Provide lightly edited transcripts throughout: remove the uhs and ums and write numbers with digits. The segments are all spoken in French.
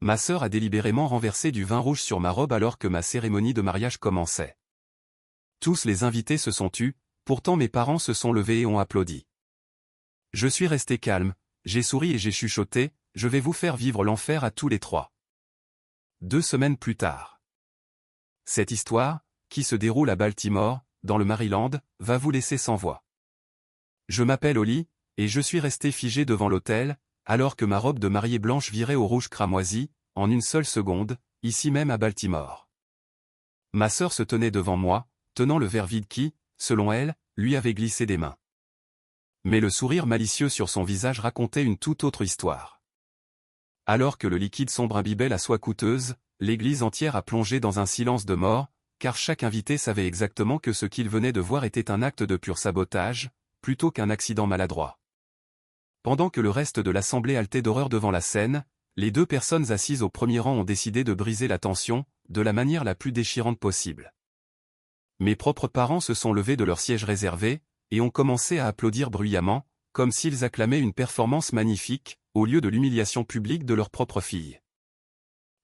Ma sœur a délibérément renversé du vin rouge sur ma robe alors que ma cérémonie de mariage commençait. Tous les invités se sont tus, pourtant mes parents se sont levés et ont applaudi. Je suis resté calme, j'ai souri et j'ai chuchoté, je vais vous faire vivre l'enfer à tous les trois. 2 semaines plus tard. Cette histoire, qui se déroule à Baltimore, dans le Maryland, va vous laisser sans voix. Je m'appelle Oli, et je suis resté figé devant l'autel, alors que ma robe de mariée blanche virait au rouge cramoisi, en une seule seconde, ici même à Baltimore. Ma sœur se tenait devant moi, tenant le verre vide qui, selon elle, lui avait glissé des mains. Mais le sourire malicieux sur son visage racontait une toute autre histoire. Alors que le liquide sombre imbibait la soie coûteuse, l'église entière a plongé dans un silence de mort, car chaque invité savait exactement que ce qu'il venait de voir était un acte de pur sabotage, plutôt qu'un accident maladroit. Pendant que le reste de l'assemblée haletait d'horreur devant la scène, les 2 personnes assises au premier rang ont décidé de briser la tension, de la manière la plus déchirante possible. Mes propres parents se sont levés de leur siège réservé, et ont commencé à applaudir bruyamment, comme s'ils acclamaient une performance magnifique, au lieu de l'humiliation publique de leur propre fille.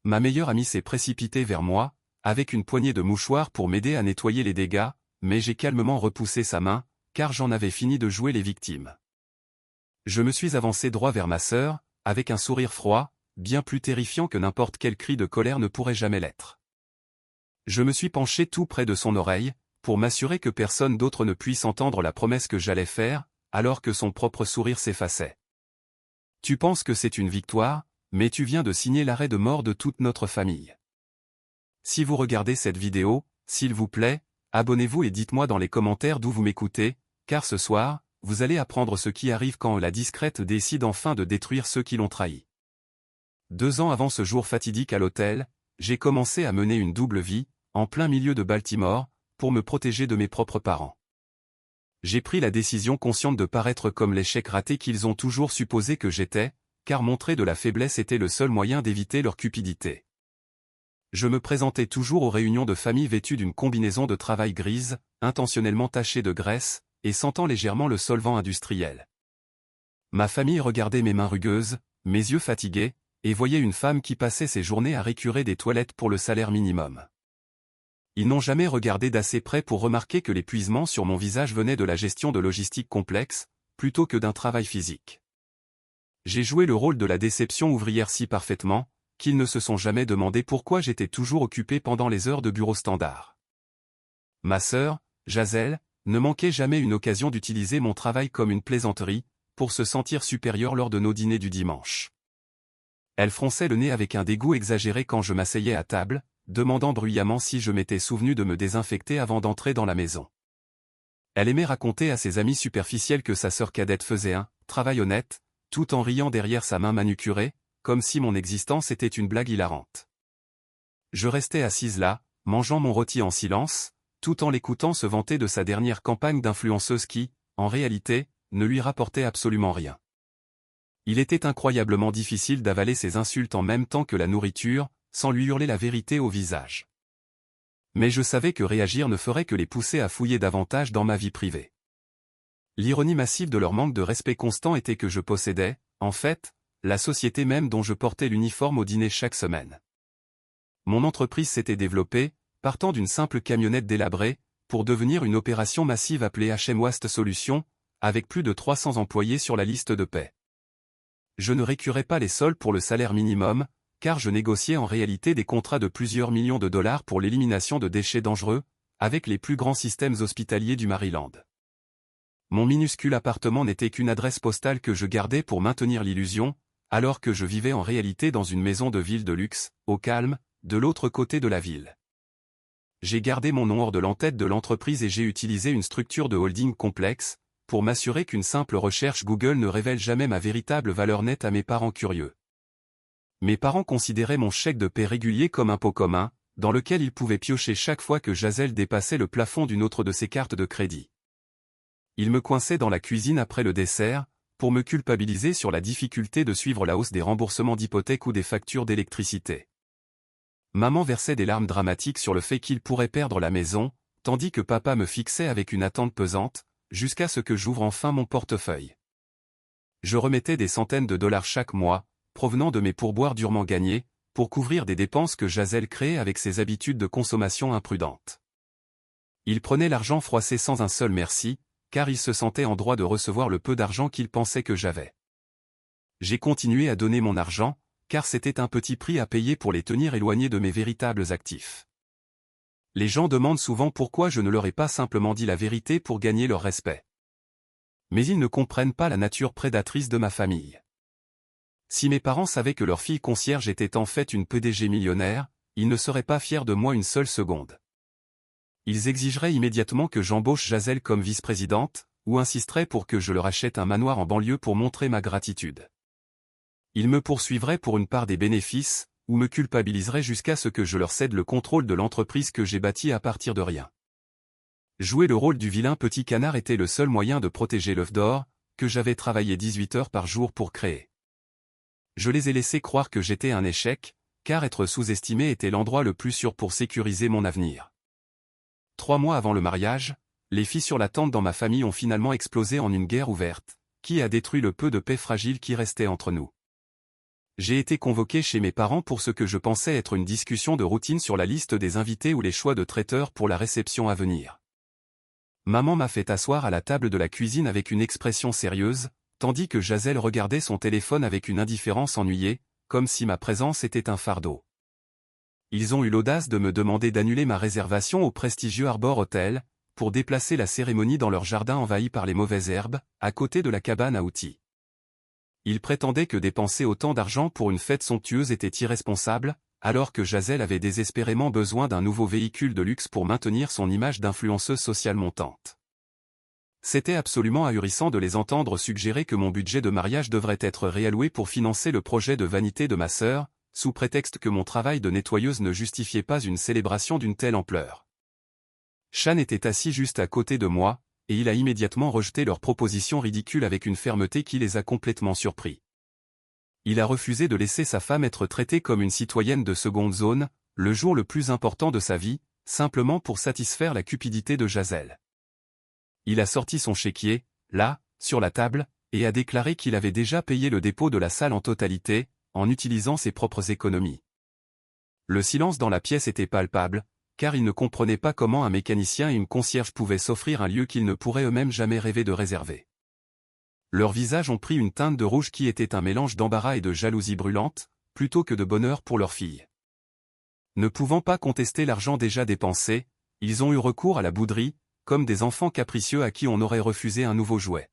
Ma meilleure amie s'est précipitée vers moi, avec une poignée de mouchoirs pour m'aider à nettoyer les dégâts, mais j'ai calmement repoussé sa main, car j'en avais fini de jouer les victimes. Je me suis avancé droit vers ma sœur, avec un sourire froid, bien plus terrifiant que n'importe quel cri de colère ne pourrait jamais l'être. Je me suis penché tout près de son oreille, pour m'assurer que personne d'autre ne puisse entendre la promesse que j'allais faire, alors que son propre sourire s'effaçait. Tu penses que c'est une victoire, mais tu viens de signer l'arrêt de mort de toute notre famille. Si vous regardez cette vidéo, s'il vous plaît, abonnez-vous et dites-moi dans les commentaires d'où vous m'écoutez, car ce soir, vous allez apprendre ce qui arrive quand la discrète décide enfin de détruire ceux qui l'ont trahi. 2 ans avant ce jour fatidique à l'hôtel, j'ai commencé à mener une double vie, en plein milieu de Baltimore, pour me protéger de mes propres parents. J'ai pris la décision consciente de paraître comme l'échec raté qu'ils ont toujours supposé que j'étais, car montrer de la faiblesse était le seul moyen d'éviter leur cupidité. Je me présentais toujours aux réunions de famille vêtues d'une combinaison de travail grise, intentionnellement tachée de graisse, et sentant légèrement le solvant industriel. Ma famille regardait mes mains rugueuses, mes yeux fatigués, et voyait une femme qui passait ses journées à récurer des toilettes pour le salaire minimum. Ils n'ont jamais regardé d'assez près pour remarquer que l'épuisement sur mon visage venait de la gestion de logistique complexe, plutôt que d'un travail physique. J'ai joué le rôle de la déception ouvrière si parfaitement, qu'ils ne se sont jamais demandé pourquoi j'étais toujours occupé pendant les heures de bureau standard. Ma sœur, Jazel, ne manquait jamais une occasion d'utiliser mon travail comme une plaisanterie, pour se sentir supérieure lors de nos dîners du dimanche. Elle fronçait le nez avec un dégoût exagéré quand je m'asseyais à table, demandant bruyamment si je m'étais souvenu de me désinfecter avant d'entrer dans la maison. Elle aimait raconter à ses amis superficiels que sa sœur cadette faisait un travail honnête, tout en riant derrière sa main manucurée, comme si mon existence était une blague hilarante. Je restais assise là, mangeant mon rôti en silence, tout en l'écoutant se vanter de sa dernière campagne d'influenceuse qui, en réalité, ne lui rapportait absolument rien. Il était incroyablement difficile d'avaler ses insultes en même temps que la nourriture, sans lui hurler la vérité au visage. Mais je savais que réagir ne ferait que les pousser à fouiller davantage dans ma vie privée. L'ironie massive de leur manque de respect constant était que je possédais, en fait, la société même dont je portais l'uniforme au dîner chaque semaine. Mon entreprise s'était développée, partant d'une simple camionnette délabrée, pour devenir une opération massive appelée HM Waste Solutions, avec plus de 300 employés sur la liste de paie. Je ne récurais pas les soldes pour le salaire minimum, car je négociais en réalité des contrats de plusieurs millions de dollars pour l'élimination de déchets dangereux, avec les plus grands systèmes hospitaliers du Maryland. Mon minuscule appartement n'était qu'une adresse postale que je gardais pour maintenir l'illusion, alors que je vivais en réalité dans une maison de ville de luxe, au calme, de l'autre côté de la ville. J'ai gardé mon nom hors de l'entête de l'entreprise et j'ai utilisé une structure de holding complexe, pour m'assurer qu'une simple recherche Google ne révèle jamais ma véritable valeur nette à mes parents curieux. Mes parents considéraient mon chèque de paie régulier comme un pot commun, dans lequel ils pouvaient piocher chaque fois que Jazel dépassait le plafond d'une autre de ses cartes de crédit. Ils me coinçaient dans la cuisine après le dessert, pour me culpabiliser sur la difficulté de suivre la hausse des remboursements d'hypothèque ou des factures d'électricité. Maman versait des larmes dramatiques sur le fait qu'ils pourraient perdre la maison, tandis que papa me fixait avec une attente pesante, jusqu'à ce que j'ouvre enfin mon portefeuille. Je remettais des centaines de dollars chaque mois, provenant de mes pourboires durement gagnés, pour couvrir des dépenses que Jazel créait avec ses habitudes de consommation imprudentes. Il prenait l'argent froissé sans un seul merci, car il se sentait en droit de recevoir le peu d'argent qu'il pensait que j'avais. J'ai continué à donner mon argent, car c'était un petit prix à payer pour les tenir éloignés de mes véritables actifs. Les gens demandent souvent pourquoi je ne leur ai pas simplement dit la vérité pour gagner leur respect. Mais ils ne comprennent pas la nature prédatrice de ma famille. Si mes parents savaient que leur fille concierge était en fait une PDG millionnaire, ils ne seraient pas fiers de moi une seule seconde. Ils exigeraient immédiatement que j'embauche Jazel comme vice-présidente, ou insisteraient pour que je leur achète un manoir en banlieue pour montrer ma gratitude. Ils me poursuivraient pour une part des bénéfices, ou me culpabiliseraient jusqu'à ce que je leur cède le contrôle de l'entreprise que j'ai bâtie à partir de rien. Jouer le rôle du vilain petit canard était le seul moyen de protéger l'œuf d'or, que j'avais travaillé 18 heures par jour pour créer. Je les ai laissés croire que j'étais un échec, car être sous-estimé était l'endroit le plus sûr pour sécuriser mon avenir. 3 mois avant le mariage, les filles sur la tente dans ma famille ont finalement explosé en une guerre ouverte, qui a détruit le peu de paix fragile qui restait entre nous. J'ai été convoqué chez mes parents pour ce que je pensais être une discussion de routine sur la liste des invités ou les choix de traiteurs pour la réception à venir. Maman m'a fait asseoir à la table de la cuisine avec une expression sérieuse, tandis que Jazel regardait son téléphone avec une indifférence ennuyée, comme si ma présence était un fardeau. Ils ont eu l'audace de me demander d'annuler ma réservation au prestigieux Arbor Hotel, pour déplacer la cérémonie dans leur jardin envahi par les mauvaises herbes, à côté de la cabane à outils. Ils prétendaient que dépenser autant d'argent pour une fête somptueuse était irresponsable, alors que Jazel avait désespérément besoin d'un nouveau véhicule de luxe pour maintenir son image d'influenceuse sociale montante. C'était absolument ahurissant de les entendre suggérer que mon budget de mariage devrait être réalloué pour financer le projet de vanité de ma sœur, sous prétexte que mon travail de nettoyeuse ne justifiait pas une célébration d'une telle ampleur. Shan était assis juste à côté de moi, et il a immédiatement rejeté leur proposition ridicule avec une fermeté qui les a complètement surpris. Il a refusé de laisser sa femme être traitée comme une citoyenne de seconde zone, le jour le plus important de sa vie, simplement pour satisfaire la cupidité de Jazel. Il a sorti son chéquier, là, sur la table, et a déclaré qu'il avait déjà payé le dépôt de la salle en totalité, en utilisant ses propres économies. Le silence dans la pièce était palpable, car ils ne comprenaient pas comment un mécanicien et une concierge pouvaient s'offrir un lieu qu'ils ne pourraient eux-mêmes jamais rêver de réserver. Leurs visages ont pris une teinte de rouge qui était un mélange d'embarras et de jalousie brûlante, plutôt que de bonheur pour leur fille. Ne pouvant pas contester l'argent déjà dépensé, ils ont eu recours à la bouderie, comme des enfants capricieux à qui on aurait refusé un nouveau jouet.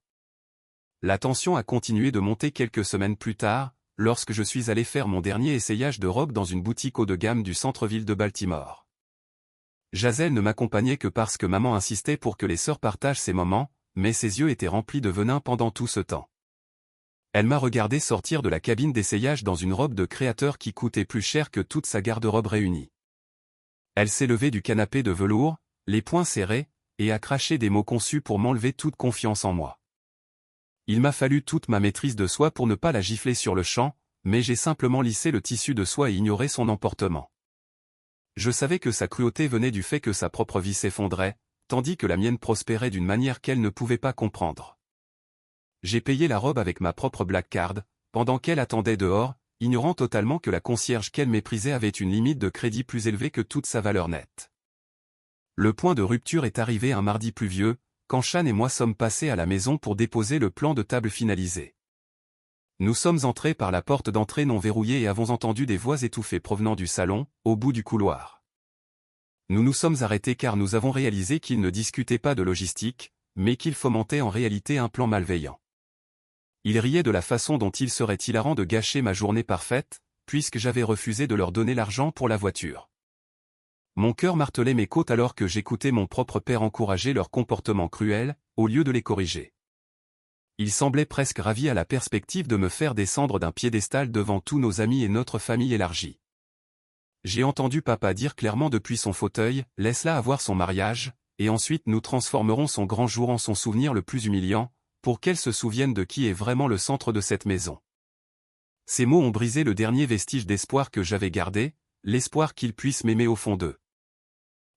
La tension a continué de monter quelques semaines plus tard, lorsque je suis allé faire mon dernier essayage de robe dans une boutique haut de gamme du centre-ville de Baltimore. Jazel ne m'accompagnait que parce que maman insistait pour que les sœurs partagent ces moments, mais ses yeux étaient remplis de venin pendant tout ce temps. Elle m'a regardé sortir de la cabine d'essayage dans une robe de créateur qui coûtait plus cher que toute sa garde-robe réunie. Elle s'est levée du canapé de velours, les poings serrés, et a craché des mots conçus pour m'enlever toute confiance en moi. Il m'a fallu toute ma maîtrise de soi pour ne pas la gifler sur le champ, mais j'ai simplement lissé le tissu de soie et ignoré son emportement. Je savais que sa cruauté venait du fait que sa propre vie s'effondrait, tandis que la mienne prospérait d'une manière qu'elle ne pouvait pas comprendre. J'ai payé la robe avec ma propre black card, pendant qu'elle attendait dehors, ignorant totalement que la concierge qu'elle méprisait avait une limite de crédit plus élevée que toute sa valeur nette. Le point de rupture est arrivé un mardi pluvieux, quand Shan et moi sommes passés à la maison pour déposer le plan de table finalisé. Nous sommes entrés par la porte d'entrée non verrouillée et avons entendu des voix étouffées provenant du salon, au bout du couloir. Nous nous sommes arrêtés car nous avons réalisé qu'ils ne discutaient pas de logistique, mais qu'ils fomentaient en réalité un plan malveillant. Ils riaient de la façon dont il serait hilarant de gâcher ma journée parfaite, puisque j'avais refusé de leur donner l'argent pour la voiture. Mon cœur martelait mes côtes alors que j'écoutais mon propre père encourager leur comportement cruel, au lieu de les corriger. Il semblait presque ravi à la perspective de me faire descendre d'un piédestal devant tous nos amis et notre famille élargie. J'ai entendu papa dire clairement depuis son fauteuil, « Laisse-la avoir son mariage, et ensuite nous transformerons son grand jour en son souvenir le plus humiliant, pour qu'elle se souvienne de qui est vraiment le centre de cette maison. » Ces mots ont brisé le dernier vestige d'espoir que j'avais gardé, l'espoir qu'ils puissent m'aimer au fond d'eux.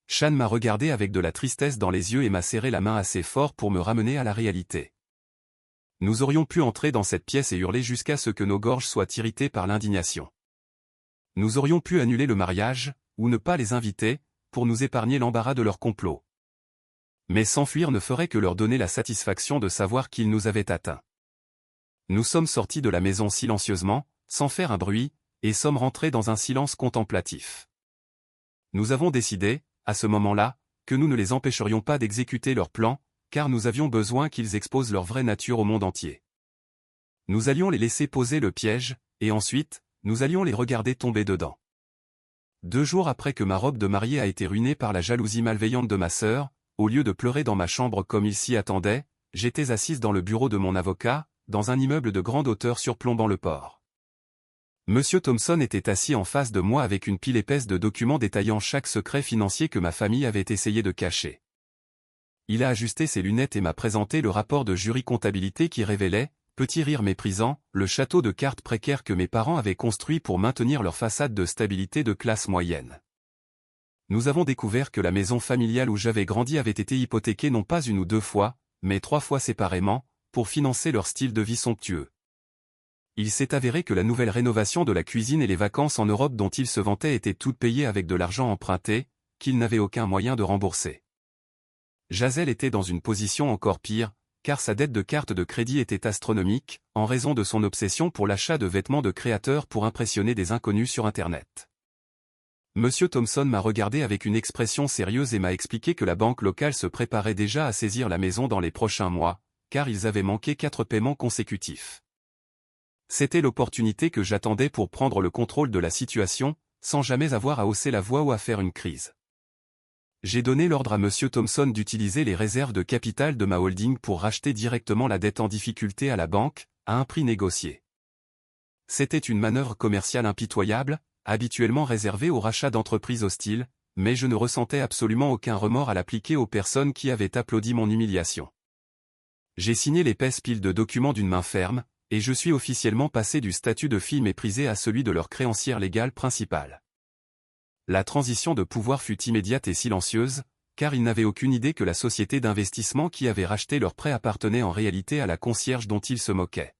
Shan m'a regardé avec de la tristesse dans les yeux et m'a serré la main assez fort pour me ramener à la réalité. Nous aurions pu entrer dans cette pièce et hurler jusqu'à ce que nos gorges soient irritées par l'indignation. Nous aurions pu annuler le mariage, ou ne pas les inviter, pour nous épargner l'embarras de leur complot. Mais s'enfuir ne ferait que leur donner la satisfaction de savoir qu'ils nous avaient atteints. Nous sommes sortis de la maison silencieusement, sans faire un bruit, et sommes rentrés dans un silence contemplatif. Nous avons décidé, à ce moment-là, que nous ne les empêcherions pas d'exécuter leur plan, car nous avions besoin qu'ils exposent leur vraie nature au monde entier. Nous allions les laisser poser le piège, et ensuite, nous allions les regarder tomber dedans. 2 jours après que ma robe de mariée a été ruinée par la jalousie malveillante de ma sœur, au lieu de pleurer dans ma chambre comme il s'y attendait, j'étais assise dans le bureau de mon avocat, dans un immeuble de grande hauteur surplombant le port. Monsieur Thompson était assis en face de moi avec une pile épaisse de documents détaillant chaque secret financier que ma famille avait essayé de cacher. Il a ajusté ses lunettes et m'a présenté le rapport de jury comptabilité qui révélait, petit rire méprisant, le château de cartes précaire que mes parents avaient construit pour maintenir leur façade de stabilité de classe moyenne. Nous avons découvert que la maison familiale où j'avais grandi avait été hypothéquée non pas 1 ou 2 fois, mais 3 fois séparément, pour financer leur style de vie somptueux. Il s'est avéré que la nouvelle rénovation de la cuisine et les vacances en Europe dont ils se vantaient étaient toutes payées avec de l'argent emprunté, qu'ils n'avaient aucun moyen de rembourser. Jazel était dans une position encore pire, car sa dette de carte de crédit était astronomique, en raison de son obsession pour l'achat de vêtements de créateurs pour impressionner des inconnus sur Internet. Monsieur Thompson m'a regardé avec une expression sérieuse et m'a expliqué que la banque locale se préparait déjà à saisir la maison dans les prochains mois, car ils avaient manqué 4 paiements consécutifs. C'était l'opportunité que j'attendais pour prendre le contrôle de la situation, sans jamais avoir à hausser la voix ou à faire une crise. J'ai donné l'ordre à Monsieur Thompson d'utiliser les réserves de capital de ma holding pour racheter directement la dette en difficulté à la banque, à un prix négocié. C'était une manœuvre commerciale impitoyable, habituellement réservée au rachat d'entreprises hostiles, mais je ne ressentais absolument aucun remords à l'appliquer aux personnes qui avaient applaudi mon humiliation. J'ai signé l'épaisse pile de documents d'une main ferme, et je suis officiellement passé du statut de fille méprisée à celui de leur créancière légale principale. La transition de pouvoir fut immédiate et silencieuse, car ils n'avaient aucune idée que la société d'investissement qui avait racheté leur prêt appartenait en réalité à la concierge dont ils se moquaient.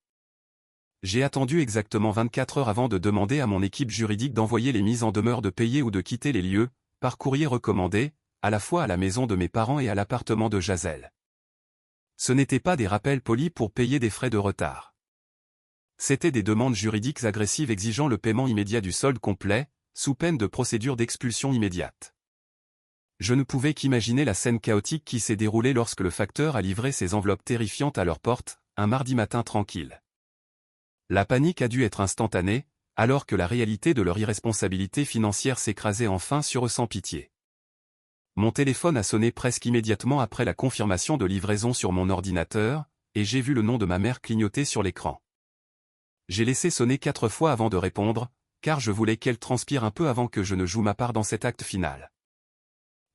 J'ai attendu exactement 24 heures avant de demander à mon équipe juridique d'envoyer les mises en demeure de payer ou de quitter les lieux, par courrier recommandé, à la fois à la maison de mes parents et à l'appartement de Jazel. Ce n'étaient pas des rappels polis pour payer des frais de retard. C'étaient des demandes juridiques agressives exigeant le paiement immédiat du solde complet, sous peine de procédure d'expulsion immédiate. Je ne pouvais qu'imaginer la scène chaotique qui s'est déroulée lorsque le facteur a livré ses enveloppes terrifiantes à leur porte, un mardi matin tranquille. La panique a dû être instantanée, alors que la réalité de leur irresponsabilité financière s'écrasait enfin sur eux sans pitié. Mon téléphone a sonné presque immédiatement après la confirmation de livraison sur mon ordinateur, et j'ai vu le nom de ma mère clignoter sur l'écran. J'ai laissé sonner 4 fois avant de répondre, car je voulais qu'elle transpire un peu avant que je ne joue ma part dans cet acte final.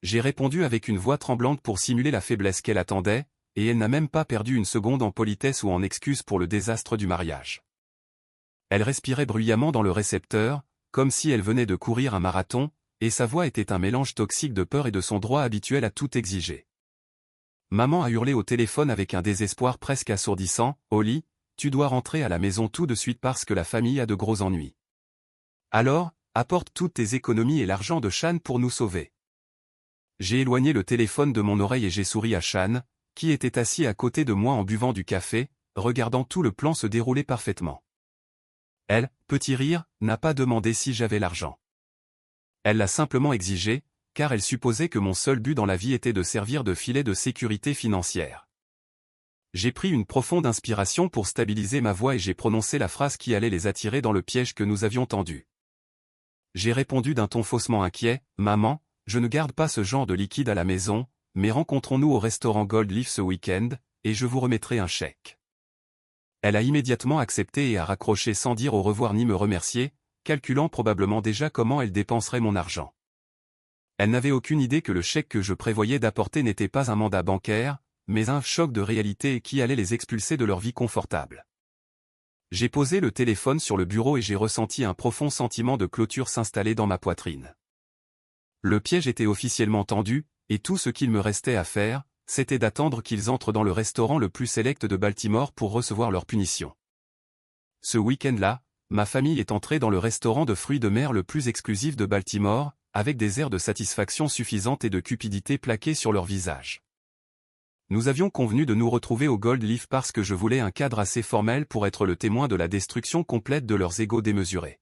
J'ai répondu avec une voix tremblante pour simuler la faiblesse qu'elle attendait, et elle n'a même pas perdu une seconde en politesse ou en excuse pour le désastre du mariage. Elle respirait bruyamment dans le récepteur, comme si elle venait de courir un marathon, et sa voix était un mélange toxique de peur et de son droit habituel à tout exiger. Maman a hurlé au téléphone avec un désespoir presque assourdissant, « Holly, tu dois rentrer à la maison tout de suite parce que la famille a de gros ennuis. Alors, apporte toutes tes économies et l'argent de Shan pour nous sauver. » J'ai éloigné le téléphone de mon oreille et j'ai souri à Shan, qui était assis à côté de moi en buvant du café, regardant tout le plan se dérouler parfaitement. Elle, petit rire, n'a pas demandé si j'avais l'argent. Elle l'a simplement exigé, car elle supposait que mon seul but dans la vie était de servir de filet de sécurité financière. J'ai pris une profonde inspiration pour stabiliser ma voix et j'ai prononcé la phrase qui allait les attirer dans le piège que nous avions tendu. J'ai répondu d'un ton faussement inquiet, « Maman, je ne garde pas ce genre de liquide à la maison, mais rencontrons-nous au restaurant Gold Leaf ce week-end, et je vous remettrai un chèque. » Elle a immédiatement accepté et a raccroché sans dire au revoir ni me remercier, calculant probablement déjà comment elle dépenserait mon argent. Elle n'avait aucune idée que le chèque que je prévoyais d'apporter n'était pas un mandat bancaire, mais un choc de réalité qui allait les expulser de leur vie confortable. J'ai posé le téléphone sur le bureau et j'ai ressenti un profond sentiment de clôture s'installer dans ma poitrine. Le piège était officiellement tendu, et tout ce qu'il me restait à faire, c'était d'attendre qu'ils entrent dans le restaurant le plus sélect de Baltimore pour recevoir leur punition. Ce week-end-là, Ma famille est entrée dans le restaurant de fruits de mer le plus exclusif de Baltimore, avec des airs de satisfaction suffisante et de cupidité plaqués sur leur visage. Nous avions convenu de nous retrouver au Gold Leaf parce que je voulais un cadre assez formel pour être le témoin de la destruction complète de leurs égos démesurés.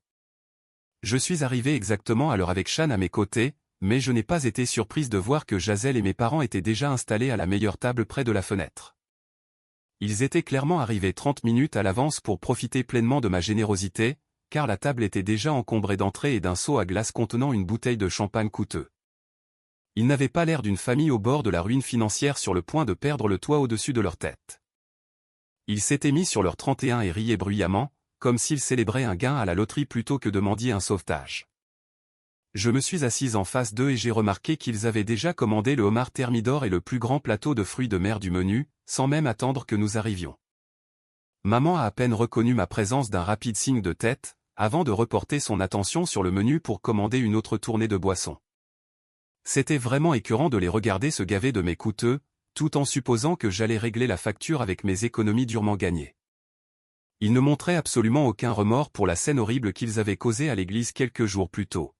Je suis arrivé exactement à l'heure avec Shan à mes côtés, mais je n'ai pas été surprise de voir que Jazel et mes parents étaient déjà installés à la meilleure table près de la fenêtre. Ils étaient clairement arrivés 30 minutes à l'avance pour profiter pleinement de ma générosité, car la table était déjà encombrée d'entrées et d'un seau à glace contenant une bouteille de champagne coûteux. Ils n'avaient pas l'air d'une famille au bord de la ruine financière sur le point de perdre le toit au-dessus de leur tête. Ils s'étaient mis sur leur 31 et riaient bruyamment, comme s'ils célébraient un gain à la loterie plutôt que de mendier un sauvetage. Je me suis assise en face d'eux et j'ai remarqué qu'ils avaient déjà commandé le homard thermidor et le plus grand plateau de fruits de mer du menu, sans même attendre que nous arrivions. Maman a à peine reconnu ma présence d'un rapide signe de tête, avant de reporter son attention sur le menu pour commander une autre tournée de boissons. C'était vraiment écœurant de les regarder se gaver de mes coûteux, tout en supposant que j'allais régler la facture avec mes économies durement gagnées. Ils ne montraient absolument aucun remords pour la scène horrible qu'ils avaient causée à l'église quelques jours plus tôt.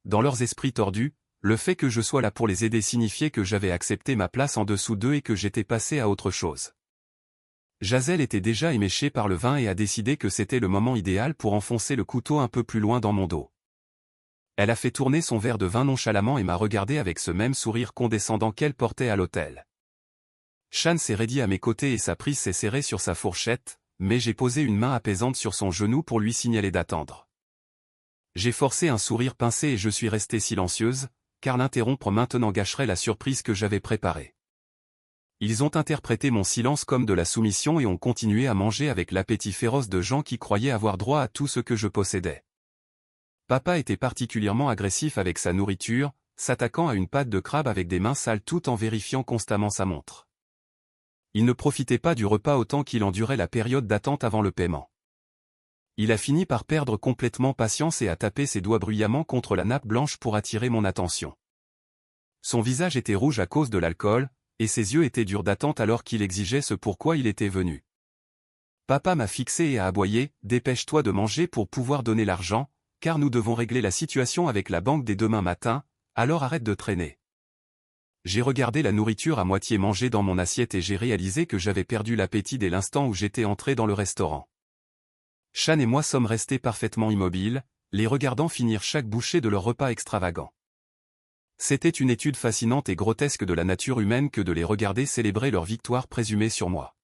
Dans leurs esprits tordus, le fait que je sois là pour les aider signifiait que j'avais accepté ma place en dessous d'eux et que j'étais passé à autre chose. Jazel était déjà éméchée par le vin et a décidé que c'était le moment idéal pour enfoncer le couteau un peu plus loin dans mon dos. Elle a fait tourner son verre de vin nonchalamment et m'a regardé avec ce même sourire condescendant qu'elle portait à l'hôtel. Shan s'est raidi à mes côtés et sa prise s'est serrée sur sa fourchette, mais j'ai posé une main apaisante sur son genou pour lui signaler d'attendre. J'ai forcé un sourire pincé et je suis restée silencieuse, car l'interrompre maintenant gâcherait la surprise que j'avais préparée. Ils ont interprété mon silence comme de la soumission et ont continué à manger avec l'appétit féroce de gens qui croyaient avoir droit à tout ce que je possédais. Papa était particulièrement agressif avec sa nourriture, s'attaquant à une pâte de crabe avec des mains sales tout en vérifiant constamment sa montre. Il ne profitait pas du repas autant qu'il endurait la période d'attente avant le paiement. Il a fini par perdre complètement patience et a tapé ses doigts bruyamment contre la nappe blanche pour attirer mon attention. Son visage était rouge à cause de l'alcool, et ses yeux étaient durs d'attente alors qu'il exigeait ce pourquoi il était venu. Papa m'a fixé et a aboyé, « Dépêche-toi de manger pour pouvoir donner l'argent, car nous devons régler la situation avec la banque dès demain matin, alors arrête de traîner. » J'ai regardé la nourriture à moitié mangée dans mon assiette et j'ai réalisé que j'avais perdu l'appétit dès l'instant où j'étais entré dans le restaurant. Shan et moi sommes restés parfaitement immobiles, les regardant finir chaque bouchée de leur repas extravagant. C'était une étude fascinante et grotesque de la nature humaine que de les regarder célébrer leur victoire présumée sur moi.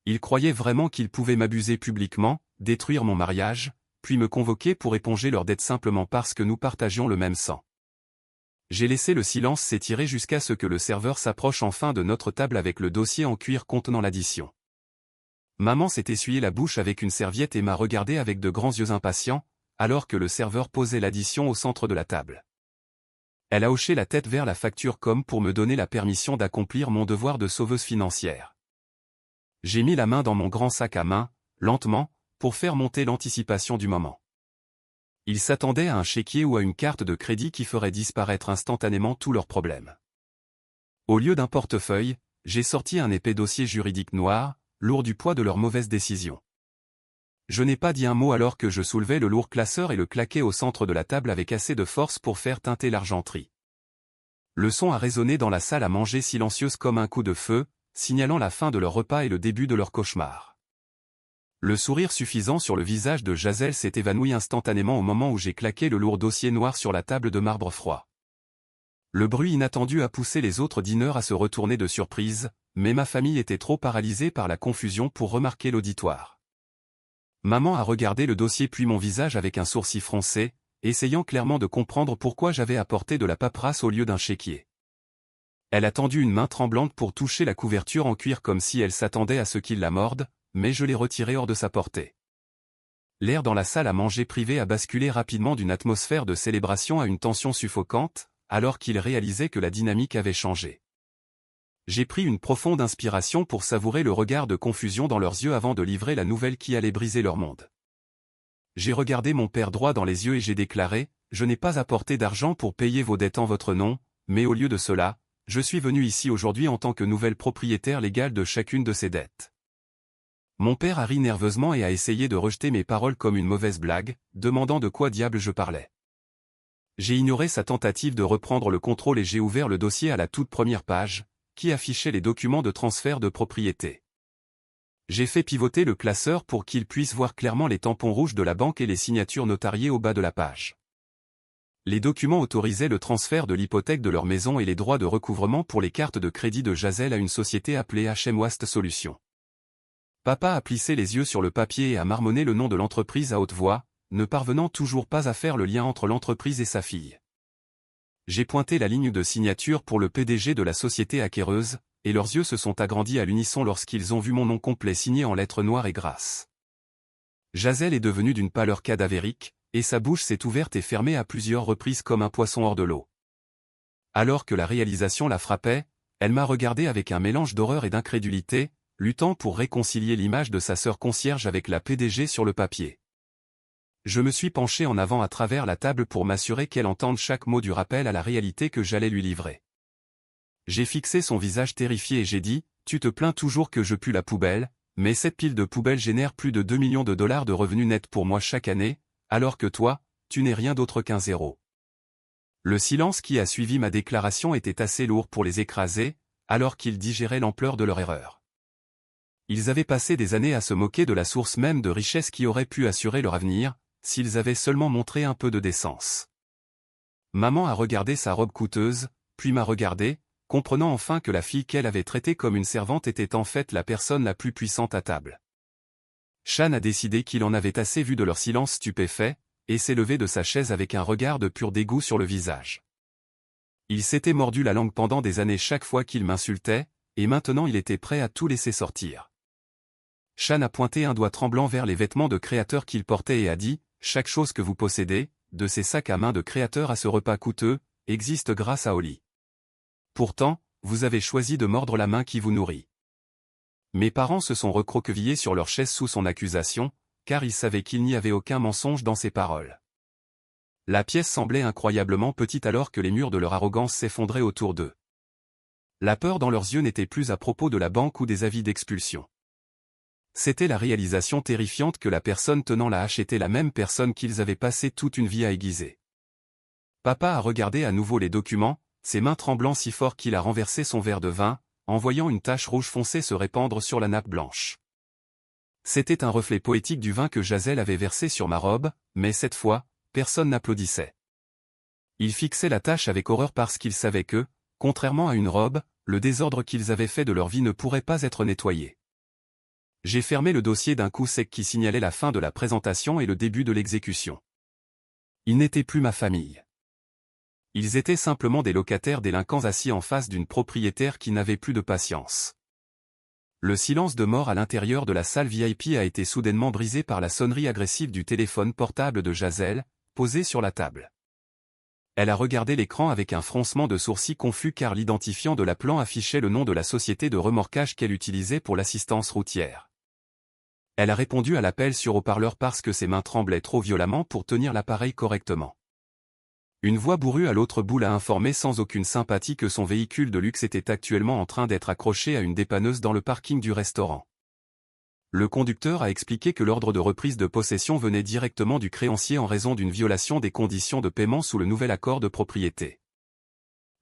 Ils croyaient vraiment qu'ils pouvaient m'abuser publiquement, détruire mon mariage, puis me convoquer pour éponger leurs dettes simplement parce que nous partagions le même sang. J'ai laissé le silence s'étirer jusqu'à ce que le serveur s'approche enfin de notre table avec le dossier en cuir contenant l'addition. Maman s'est essuyé la bouche avec une serviette et m'a regardé avec de grands yeux impatients, alors que le serveur posait l'addition au centre de la table. Elle a hoché la tête vers la facture comme pour me donner la permission d'accomplir mon devoir de sauveuse financière. J'ai mis la main dans mon grand sac à main, lentement, pour faire monter l'anticipation du moment. Ils s'attendaient à un chéquier ou à une carte de crédit qui ferait disparaître instantanément tous leurs problèmes. Au lieu d'un portefeuille, j'ai sorti un épais dossier juridique noir, lourd du poids de leurs mauvaises décisions. Je n'ai pas dit un mot alors que je soulevais le lourd classeur et le claquais au centre de la table avec assez de force pour faire teinter l'argenterie. Le son a résonné dans la salle à manger silencieuse comme un coup de feu, signalant la fin de leur repas et le début de leur cauchemar. Le sourire suffisant sur le visage de Jazel s'est évanoui instantanément au moment où j'ai claqué le lourd dossier noir sur la table de marbre froid. Le bruit inattendu a poussé les autres dîneurs à se retourner de surprise, mais ma famille était trop paralysée par la confusion pour remarquer l'auditoire. Maman a regardé le dossier puis mon visage avec un sourcil froncé, essayant clairement de comprendre pourquoi j'avais apporté de la paperasse au lieu d'un chéquier. Elle a tendu une main tremblante pour toucher la couverture en cuir comme si elle s'attendait à ce qu'il la morde, mais je l'ai retiré hors de sa portée. L'air dans la salle à manger privée a basculé rapidement d'une atmosphère de célébration à une tension suffocante, alors qu'ils réalisaient que la dynamique avait changé. J'ai pris une profonde inspiration pour savourer le regard de confusion dans leurs yeux avant de livrer la nouvelle qui allait briser leur monde. J'ai regardé mon père droit dans les yeux et j'ai déclaré, « Je n'ai pas apporté d'argent pour payer vos dettes en votre nom, mais au lieu de cela, je suis venu ici aujourd'hui en tant que nouvelle propriétaire légale de chacune de ces dettes. » Mon père a ri nerveusement et a essayé de rejeter mes paroles comme une mauvaise blague, demandant de quoi diable je parlais. J'ai ignoré sa tentative de reprendre le contrôle et j'ai ouvert le dossier à la toute première page, qui affichait les documents de transfert de propriété. J'ai fait pivoter le classeur pour qu'il puisse voir clairement les tampons rouges de la banque et les signatures notariées au bas de la page. Les documents autorisaient le transfert de l'hypothèque de leur maison et les droits de recouvrement pour les cartes de crédit de Jazel à une société appelée HM Wast Solutions. Papa a plissé les yeux sur le papier et a marmonné le nom de l'entreprise à haute voix, ne parvenant toujours pas à faire le lien entre l'entreprise et sa fille. J'ai pointé la ligne de signature pour le PDG de la société acquéreuse, et leurs yeux se sont agrandis à l'unisson lorsqu'ils ont vu mon nom complet signé en lettres noires et grasses. Jazel est devenu d'une pâleur cadavérique, et sa bouche s'est ouverte et fermée à plusieurs reprises comme un poisson hors de l'eau. Alors que la réalisation la frappait, elle m'a regardé avec un mélange d'horreur et d'incrédulité, luttant pour réconcilier l'image de sa sœur concierge avec la PDG sur le papier. Je me suis penché en avant à travers la table pour m'assurer qu'elle entende chaque mot du rappel à la réalité que j'allais lui livrer. J'ai fixé son visage terrifié et j'ai dit, « Tu te plains toujours que je pue la poubelle, mais cette pile de poubelle génère plus de 2 millions de dollars de revenus nets pour moi chaque année, alors que toi, tu n'es rien d'autre qu'un zéro. » Le silence qui a suivi ma déclaration était assez lourd pour les écraser, alors qu'ils digéraient l'ampleur de leur erreur. Ils avaient passé des années à se moquer de la source même de richesse qui aurait pu assurer leur avenir, s'ils avaient seulement montré un peu de décence. Maman a regardé sa robe coûteuse, puis m'a regardé, comprenant enfin que la fille qu'elle avait traitée comme une servante était en fait la personne la plus puissante à table. Shan a décidé qu'il en avait assez vu de leur silence stupéfait, et s'est levé de sa chaise avec un regard de pur dégoût sur le visage. Il s'était mordu la langue pendant des années chaque fois qu'il m'insultait, et maintenant il était prêt à tout laisser sortir. Shan a pointé un doigt tremblant vers les vêtements de créateur qu'il portait et a dit, « Chaque chose que vous possédez, de ces sacs à main de créateur à ce repas coûteux, existe grâce à Oli. Pourtant, vous avez choisi de mordre la main qui vous nourrit. » Mes parents se sont recroquevillés sur leur chaise sous son accusation, car ils savaient qu'il n'y avait aucun mensonge dans ses paroles. La pièce semblait incroyablement petite alors que les murs de leur arrogance s'effondraient autour d'eux. La peur dans leurs yeux n'était plus à propos de la banque ou des avis d'expulsion. C'était la réalisation terrifiante que la personne tenant la hache était la même personne qu'ils avaient passé toute une vie à aiguiser. Papa a regardé à nouveau les documents, ses mains tremblant si fort qu'il a renversé son verre de vin, en voyant une tache rouge foncée se répandre sur la nappe blanche. C'était un reflet poétique du vin que Jazel avait versé sur ma robe, mais cette fois, personne n'applaudissait. Il fixait la tache avec horreur parce qu'il savait que, contrairement à une robe, le désordre qu'ils avaient fait de leur vie ne pourrait pas être nettoyé. J'ai fermé le dossier d'un coup sec qui signalait la fin de la présentation et le début de l'exécution. Ils n'étaient plus ma famille. Ils étaient simplement des locataires délinquants assis en face d'une propriétaire qui n'avait plus de patience. Le silence de mort à l'intérieur de la salle VIP a été soudainement brisé par la sonnerie agressive du téléphone portable de Jazel, posé sur la table. Elle a regardé l'écran avec un froncement de sourcils confus car l'identifiant de l'appelant affichait le nom de la société de remorquage qu'elle utilisait pour l'assistance routière. Elle a répondu à l'appel sur haut-parleur parce que ses mains tremblaient trop violemment pour tenir l'appareil correctement. Une voix bourrue à l'autre bout l'a informé sans aucune sympathie que son véhicule de luxe était actuellement en train d'être accroché à une dépanneuse dans le parking du restaurant. Le conducteur a expliqué que l'ordre de reprise de possession venait directement du créancier en raison d'une violation des conditions de paiement sous le nouvel accord de propriété.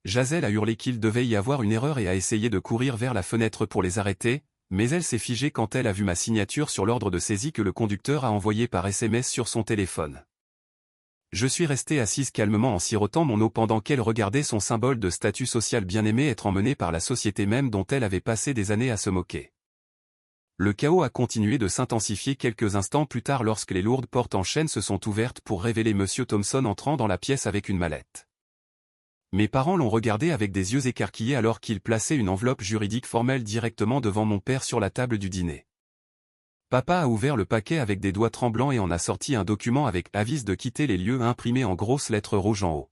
Jazel a hurlé qu'il devait y avoir une erreur et a essayé de courir vers la fenêtre pour les arrêter, mais elle s'est figée quand elle a vu ma signature sur l'ordre de saisie que le conducteur a envoyé par SMS sur son téléphone. Je suis resté assise calmement en sirotant mon eau pendant qu'elle regardait son symbole de statut social bien-aimé être emmené par la société même dont elle avait passé des années à se moquer. Le chaos a continué de s'intensifier quelques instants plus tard lorsque les lourdes portes en chaîne se sont ouvertes pour révéler M. Thompson entrant dans la pièce avec une mallette. Mes parents l'ont regardé avec des yeux écarquillés alors qu'il plaçait une enveloppe juridique formelle directement devant mon père sur la table du dîner. Papa a ouvert le paquet avec des doigts tremblants et en a sorti un document avec avis de quitter les lieux imprimé en grosses lettres rouges en haut.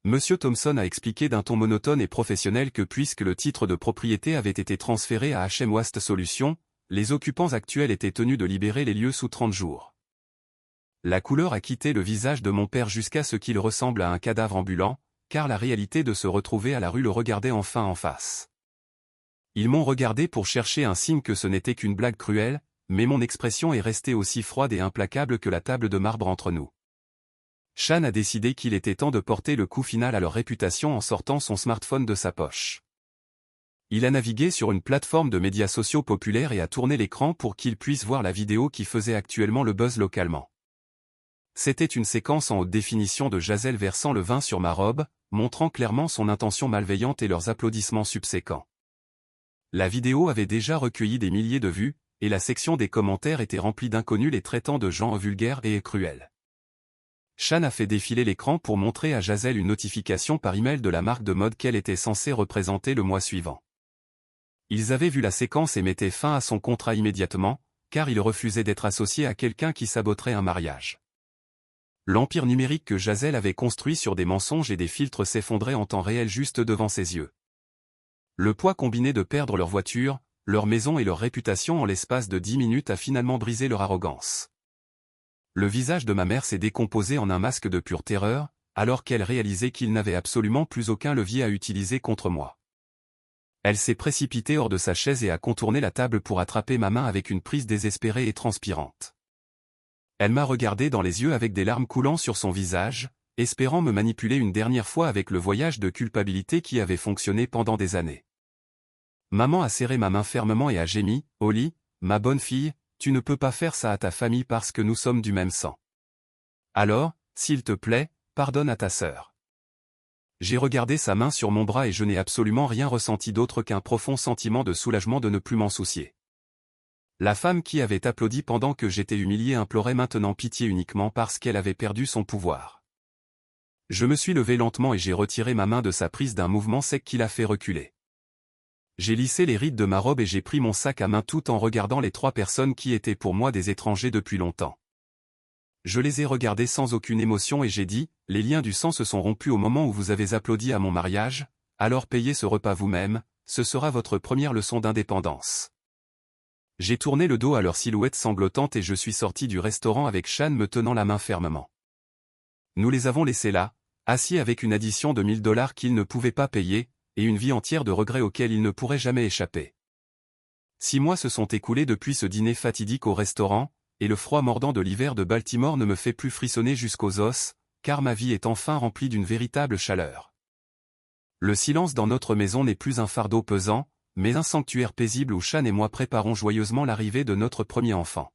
M. Thompson a expliqué d'un ton monotone et professionnel que puisque le titre de propriété avait été transféré à HM Wast Solutions, les occupants actuels étaient tenus de libérer les lieux sous 30 jours. La couleur a quitté le visage de mon père jusqu'à ce qu'il ressemble à un cadavre ambulant, car la réalité de se retrouver à la rue le regardait enfin en face. Ils m'ont regardé pour chercher un signe que ce n'était qu'une blague cruelle, mais mon expression est restée aussi froide et implacable que la table de marbre entre nous. Shan a décidé qu'il était temps de porter le coup final à leur réputation en sortant son smartphone de sa poche. Il a navigué sur une plateforme de médias sociaux populaire et a tourné l'écran pour qu'ils puissent voir la vidéo qui faisait actuellement le buzz localement. C'était une séquence en haute définition de Jazelle versant le vin sur ma robe, montrant clairement son intention malveillante et leurs applaudissements subséquents. La vidéo avait déjà recueilli des milliers de vues, et la section des commentaires était remplie d'inconnus les traitant de gens vulgaires et cruels. Shan a fait défiler l'écran pour montrer à Jazelle une notification par email de la marque de mode qu'elle était censée représenter le mois suivant. Ils avaient vu la séquence et mettaient fin à son contrat immédiatement, car il refusait d'être associé à quelqu'un qui saboterait un mariage. L'empire numérique que Jazelle avait construit sur des mensonges et des filtres s'effondrait en temps réel juste devant ses yeux. Le poids combiné de perdre leur voiture, leur maison et leur réputation en l'espace de 10 minutes a finalement brisé leur arrogance. Le visage de ma mère s'est décomposé en un masque de pure terreur, alors qu'elle réalisait qu'il n'avait absolument plus aucun levier à utiliser contre moi. Elle s'est précipitée hors de sa chaise et a contourné la table pour attraper ma main avec une prise désespérée et transpirante. Elle m'a regardé dans les yeux avec des larmes coulant sur son visage, espérant me manipuler une dernière fois avec le voyage de culpabilité qui avait fonctionné pendant des années. Maman a serré ma main fermement et a gémi, « Holly, ma bonne fille, tu ne peux pas faire ça à ta famille parce que nous sommes du même sang. Alors, s'il te plaît, pardonne à ta sœur. » J'ai regardé sa main sur mon bras et je n'ai absolument rien ressenti d'autre qu'un profond sentiment de soulagement de ne plus m'en soucier. La femme qui avait applaudi pendant que j'étais humilié implorait maintenant pitié uniquement parce qu'elle avait perdu son pouvoir. Je me suis levé lentement et j'ai retiré ma main de sa prise d'un mouvement sec qui l'a fait reculer. J'ai lissé les rides de ma robe et j'ai pris mon sac à main tout en regardant les 3 personnes qui étaient pour moi des étrangers depuis longtemps. Je les ai regardés sans aucune émotion et j'ai dit, « Les liens du sang se sont rompus au moment où vous avez applaudi à mon mariage, alors payez ce repas vous-même, ce sera votre première leçon d'indépendance. » J'ai tourné le dos à leur silhouette sanglotante et je suis sorti du restaurant avec Shan me tenant la main fermement. Nous les avons laissés là, assis avec une addition de $1000 qu'ils ne pouvaient pas payer, et une vie entière de regrets auxquels ils ne pourraient jamais échapper. 6 mois se sont écoulés depuis ce dîner fatidique au restaurant, et le froid mordant de l'hiver de Baltimore ne me fait plus frissonner jusqu'aux os, car ma vie est enfin remplie d'une véritable chaleur. Le silence dans notre maison n'est plus un fardeau pesant, mais un sanctuaire paisible où Shan et moi préparons joyeusement l'arrivée de notre premier enfant.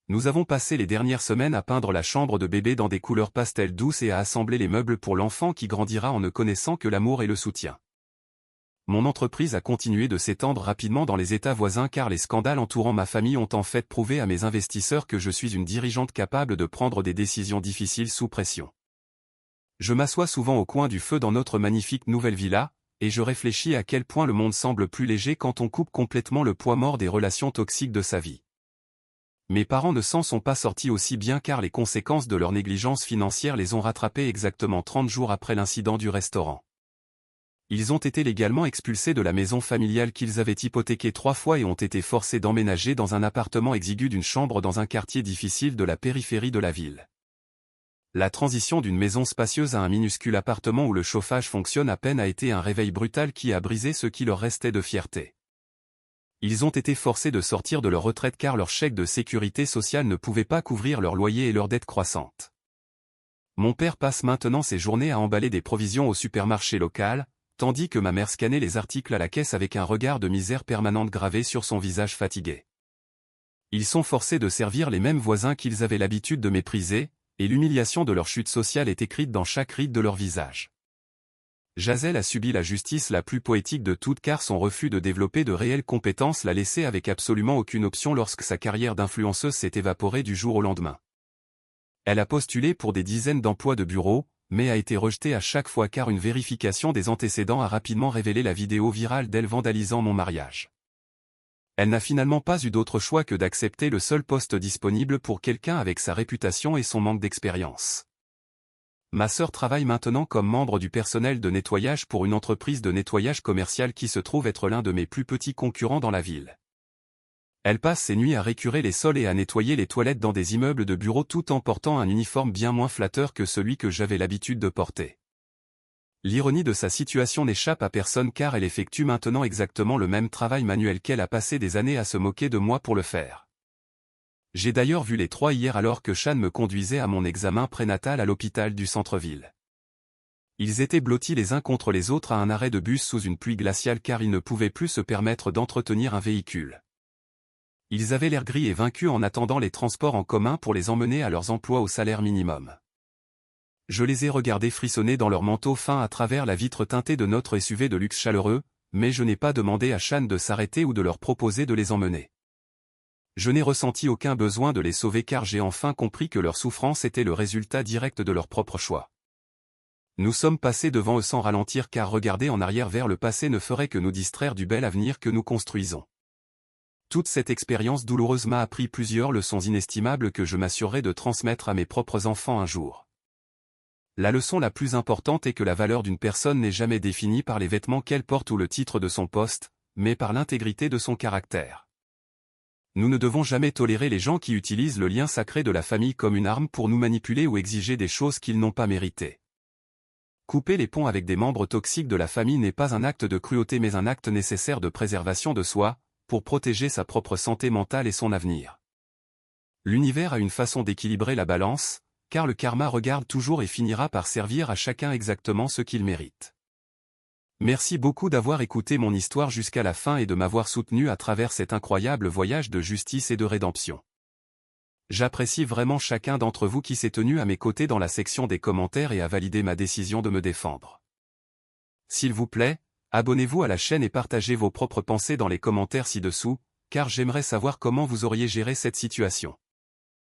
Nous avons passé les dernières semaines à peindre la chambre de bébé dans des couleurs pastel douces et à assembler les meubles pour l'enfant qui grandira en ne connaissant que l'amour et le soutien. Mon entreprise a continué de s'étendre rapidement dans les États voisins car les scandales entourant ma famille ont en fait prouvé à mes investisseurs que je suis une dirigeante capable de prendre des décisions difficiles sous pression. Je m'assois souvent au coin du feu dans notre magnifique nouvelle villa, et je réfléchis à quel point le monde semble plus léger quand on coupe complètement le poids mort des relations toxiques de sa vie. Mes parents ne s'en sont pas sortis aussi bien car les conséquences de leur négligence financière les ont rattrapés exactement 30 jours après l'incident du restaurant. Ils ont été légalement expulsés de la maison familiale qu'ils avaient hypothéquée 3 fois et ont été forcés d'emménager dans un appartement exigu d'une chambre dans un quartier difficile de la périphérie de la ville. La transition d'une maison spacieuse à un minuscule appartement où le chauffage fonctionne à peine a été un réveil brutal qui a brisé ce qui leur restait de fierté. Ils ont été forcés de sortir de leur retraite car leur chèque de sécurité sociale ne pouvait pas couvrir leur loyer et leurs dettes croissantes. Mon père passe maintenant ses journées à emballer des provisions au supermarché local, tandis que ma mère scannait les articles à la caisse avec un regard de misère permanente gravé sur son visage fatigué. Ils sont forcés de servir les mêmes voisins qu'ils avaient l'habitude de mépriser, et l'humiliation de leur chute sociale est écrite dans chaque ride de leur visage. Jazelle a subi la justice la plus poétique de toutes car son refus de développer de réelles compétences l'a laissée avec absolument aucune option lorsque sa carrière d'influenceuse s'est évaporée du jour au lendemain. Elle a postulé pour des dizaines d'emplois de bureau, mais a été rejetée à chaque fois car une vérification des antécédents a rapidement révélé la vidéo virale d'elle vandalisant mon mariage. Elle n'a finalement pas eu d'autre choix que d'accepter le seul poste disponible pour quelqu'un avec sa réputation et son manque d'expérience. Ma sœur travaille maintenant comme membre du personnel de nettoyage pour une entreprise de nettoyage commercial qui se trouve être l'un de mes plus petits concurrents dans la ville. Elle passe ses nuits à récurer les sols et à nettoyer les toilettes dans des immeubles de bureaux tout en portant un uniforme bien moins flatteur que celui que j'avais l'habitude de porter. L'ironie de sa situation n'échappe à personne car elle effectue maintenant exactement le même travail manuel qu'elle a passé des années à se moquer de moi pour le faire. J'ai d'ailleurs vu les trois hier alors que Shan me conduisait à mon examen prénatal à l'hôpital du centre-ville. Ils étaient blottis les uns contre les autres à un arrêt de bus sous une pluie glaciale car ils ne pouvaient plus se permettre d'entretenir un véhicule. Ils avaient l'air gris et vaincus en attendant les transports en commun pour les emmener à leurs emplois au salaire minimum. Je les ai regardés frissonner dans leur manteau fin à travers la vitre teintée de notre SUV de luxe chaleureux, mais je n'ai pas demandé à Shan de s'arrêter ou de leur proposer de les emmener. Je n'ai ressenti aucun besoin de les sauver car j'ai enfin compris que leur souffrance était le résultat direct de leur propre choix. Nous sommes passés devant eux sans ralentir car regarder en arrière vers le passé ne ferait que nous distraire du bel avenir que nous construisons. Toute cette expérience douloureuse m'a appris plusieurs leçons inestimables que je m'assurerai de transmettre à mes propres enfants un jour. La leçon la plus importante est que la valeur d'une personne n'est jamais définie par les vêtements qu'elle porte ou le titre de son poste, mais par l'intégrité de son caractère. Nous ne devons jamais tolérer les gens qui utilisent le lien sacré de la famille comme une arme pour nous manipuler ou exiger des choses qu'ils n'ont pas méritées. Couper les ponts avec des membres toxiques de la famille n'est pas un acte de cruauté mais un acte nécessaire de préservation de soi, pour protéger sa propre santé mentale et son avenir. L'univers a une façon d'équilibrer la balance, car le karma regarde toujours et finira par servir à chacun exactement ce qu'il mérite. Merci beaucoup d'avoir écouté mon histoire jusqu'à la fin et de m'avoir soutenu à travers cet incroyable voyage de justice et de rédemption. J'apprécie vraiment chacun d'entre vous qui s'est tenu à mes côtés dans la section des commentaires et a validé ma décision de me défendre. S'il vous plaît, abonnez-vous à la chaîne et partagez vos propres pensées dans les commentaires ci-dessous, car j'aimerais savoir comment vous auriez géré cette situation.